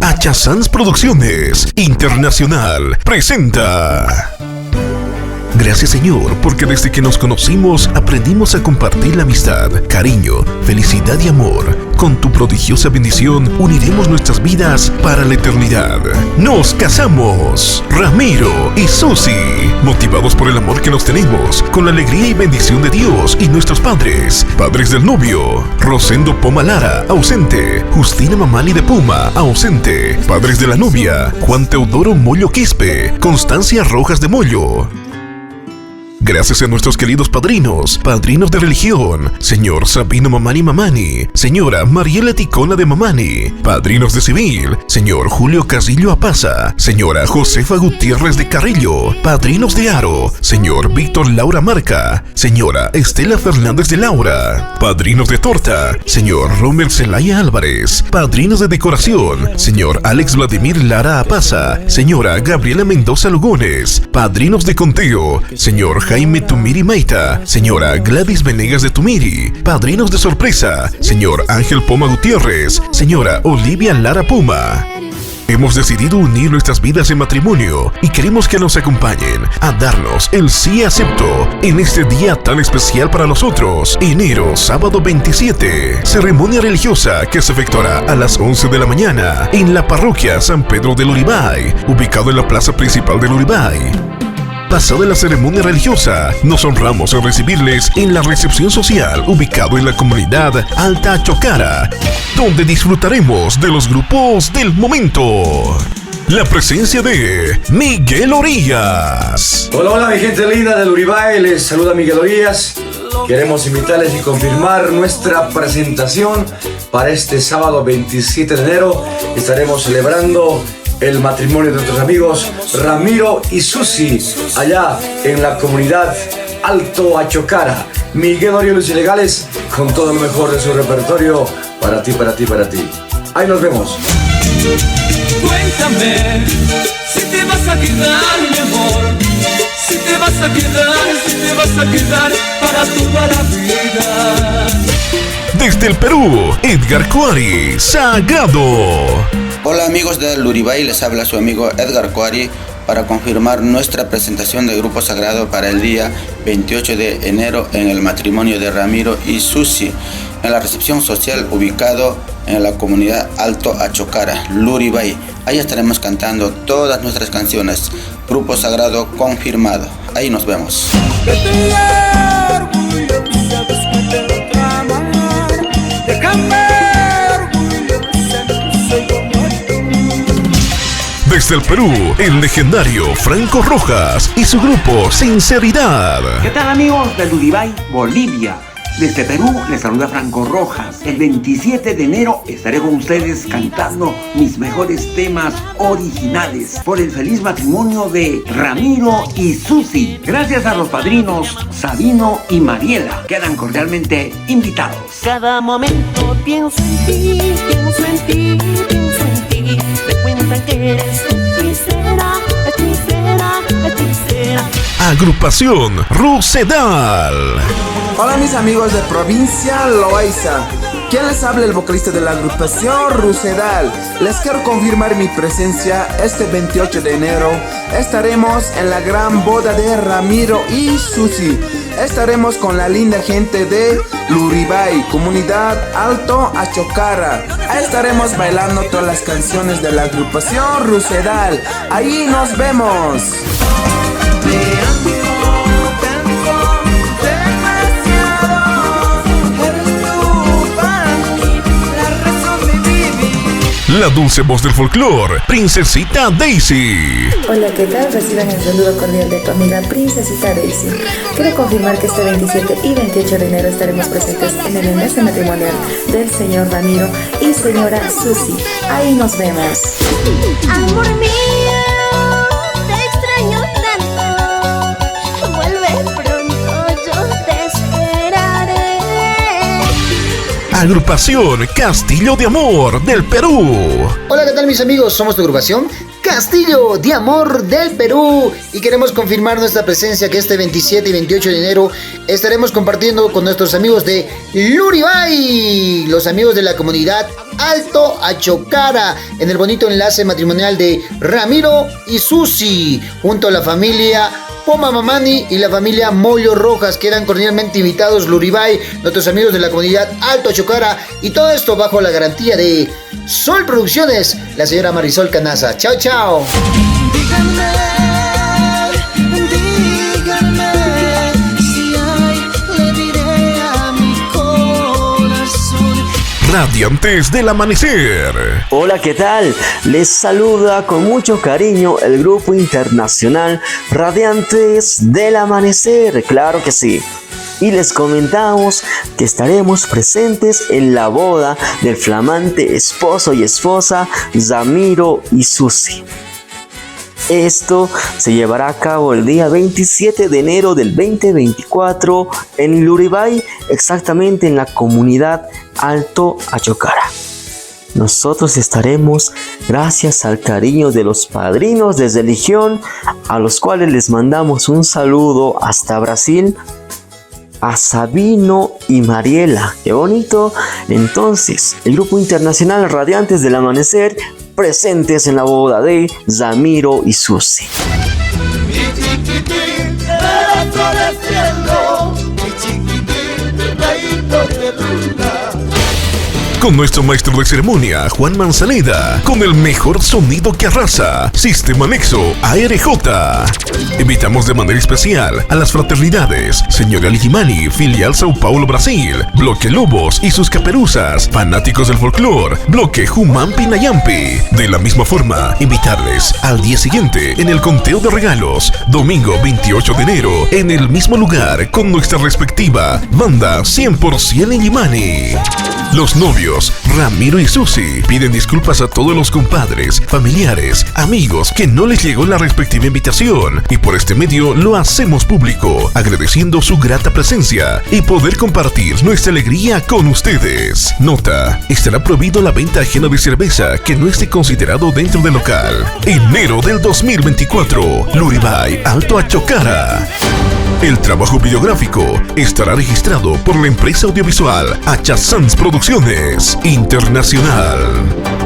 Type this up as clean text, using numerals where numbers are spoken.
Achazans Producciones Internacional presenta. Gracias, Señor, porque desde que nos conocimos aprendimos a compartir la amistad, cariño, felicidad y amor. Con tu prodigiosa bendición uniremos nuestras vidas para la eternidad. Nos casamos, Ramiro y Susi, motivados por el amor que nos tenemos, con la alegría y bendición de Dios y nuestros padres. Padres del novio: Rosendo Poma Lara, ausente. Justina Mamani de Puma, ausente. Padres de la novia: Juan Teodoro Mollo Quispe, Constancia Rojas de Mollo. Gracias a nuestros queridos padrinos de religión: señor Sabino Mamani, señora Mariela Ticona de Mamani. Padrinos de civil: señor Julio Casillo Apaza, señora Josefa Gutiérrez de Carrillo. Padrinos de aro: señor Víctor Laura Marca, señora Estela Fernández de Laura. Padrinos de torta: señor Romer Celaya Álvarez. Padrinos de decoración: señor Alex Vladimir Lara Apaza, señora Gabriela Mendoza Lugones. Padrinos de conteo: señor Jaime Tumiri Maita, señora Gladys Venegas de Tumiri. Padrinos de sorpresa: señor Ángel Poma Gutiérrez, señora Olivia Lara Puma. Hemos decidido unir nuestras vidas en matrimonio y queremos que nos acompañen a darnos el sí acepto en este día tan especial para nosotros. Enero, sábado 27, ceremonia religiosa que se efectuará a las 11 de la mañana en la parroquia San Pedro del Uribay, ubicado en la plaza principal del Uribay. Pasada la ceremonia religiosa, nos honramos en recibirles en la recepción social ubicado en la comunidad Alta Achocara, donde disfrutaremos de los grupos del momento. La presencia de Miguel Orías. Hola mi gente linda del Uribay, les saluda Miguel Orías. Queremos invitarles y confirmar nuestra presentación para este sábado 27 de enero. Estaremos celebrando el matrimonio de nuestros amigos Ramiro y Susi, allá en la comunidad Alto Achocara. Miguel Orías Luis Ilegales, con todo lo mejor de su repertorio, para ti, para ti, para ti. Ahí nos vemos. Cuéntame si te vas a quedar, mi amor, si te vas a quedar, si te vas a quedar para toda la vida. Desde el Perú, Edgar Cuari, Sagrado. Hola amigos del Uribay, les habla su amigo Edgar Cuari para confirmar nuestra presentación de Grupo Sagrado para el día 28 de enero en el matrimonio de Ramiro y Susi, en la recepción social ubicado en la comunidad Alto Achocara, Uribay. Ahí estaremos cantando todas nuestras canciones. Grupo Sagrado confirmado. Ahí nos vemos. Desde el Perú, el legendario Franco Rojas y su grupo Sinceridad. ¿Qué tal amigos del Uribay, Bolivia? Desde Perú les saluda Franco Rojas. El 27 de enero estaré con ustedes cantando mis mejores temas originales por el feliz matrimonio de Ramiro y Susi. Gracias a los padrinos Sabino y Mariela. Quedan cordialmente invitados. Cada momento pienso en ti, pienso en ti, pienso en ti. Me cuentan que eres hechicera, hechicera, hechicera. Agrupación Rosedal. Hola mis amigos de provincia Loaiza. ¿Quién les habla? El vocalista de la agrupación Rosedal. Les quiero confirmar mi presencia este 28 de enero. Estaremos en la gran boda de Ramiro y Susi. Estaremos con la linda gente de Uribay, comunidad Alto Achocara. Estaremos bailando todas las canciones de la agrupación Rosedal. Ahí nos vemos. La dulce voz del folclore, Princesita Daisy. Hola, ¿qué tal? Reciban el saludo cordial de tu amiga Princesita Daisy. Quiero confirmar que este 27 y 28 de enero estaremos presentes en el enlace matrimonial del señor Ramiro y señora Susi. Ahí nos vemos. Amor mío, te extraño tanto. Vuelve pronto, yo te esperaré. Agrupación Castillo de Amor del Perú. Hola, ¿qué tal mis amigos? Somos tu agrupación Castillo de Amor del Perú. Y queremos confirmar nuestra presencia que este 27 y 28 de enero estaremos compartiendo con nuestros amigos de Luribay, los amigos de la comunidad Alto Achocara, en el bonito enlace matrimonial de Ramiro y Susi, junto a la familia Poma Mamani y la familia Mollo Rojas. Quedan cordialmente invitados Luribay, nuestros amigos de la comunidad Alto Achocara, y todo esto bajo la garantía de Sol Producciones, la señora Marisol Canaza. Chao, chao. Radiantes del Amanecer. Hola, ¿qué tal? Les saluda con mucho cariño el grupo internacional Radiantes del Amanecer, claro que sí. Y les comentamos que estaremos presentes en la boda del flamante esposo y esposa Ramiro y Susi. Esto se llevará a cabo el día 27 de enero del 2024 en Luribay, exactamente en la comunidad Alto Achocara. Nosotros estaremos gracias al cariño de los padrinos de religión, a los cuales les mandamos un saludo hasta Brasil, a Sabino y Mariela. ¡Qué bonito! Entonces, el grupo internacional Radiantes del Amanecer, presentes en la boda de Ramiro y Susi. Con nuestro maestro de ceremonia, Juan Manzaneda, con el mejor sonido que arrasa, Sistema Nexo ARJ. Invitamos de manera especial a las fraternidades Señora Ligimani, filial Sao Paulo, Brasil, Bloque Lobos y sus caperuzas, fanáticos del folclore, Bloque Humampi Nayampi. De la misma forma, invitarles al día siguiente en el conteo de regalos, domingo 28 de enero, en el mismo lugar, con nuestra respectiva banda 100% Ligimani. Los novios Ramiro y Susi piden disculpas a todos los compadres, familiares, amigos que no les llegó la respectiva invitación, y por este medio lo hacemos público, agradeciendo su grata presencia y poder compartir nuestra alegría con ustedes. Nota: estará prohibido la venta ajena de cerveza que no esté considerado dentro del local. Enero del 2024, Luribay, Alto Achocara. El trabajo videográfico estará registrado por la empresa audiovisual Hachasans Producciones Internacional.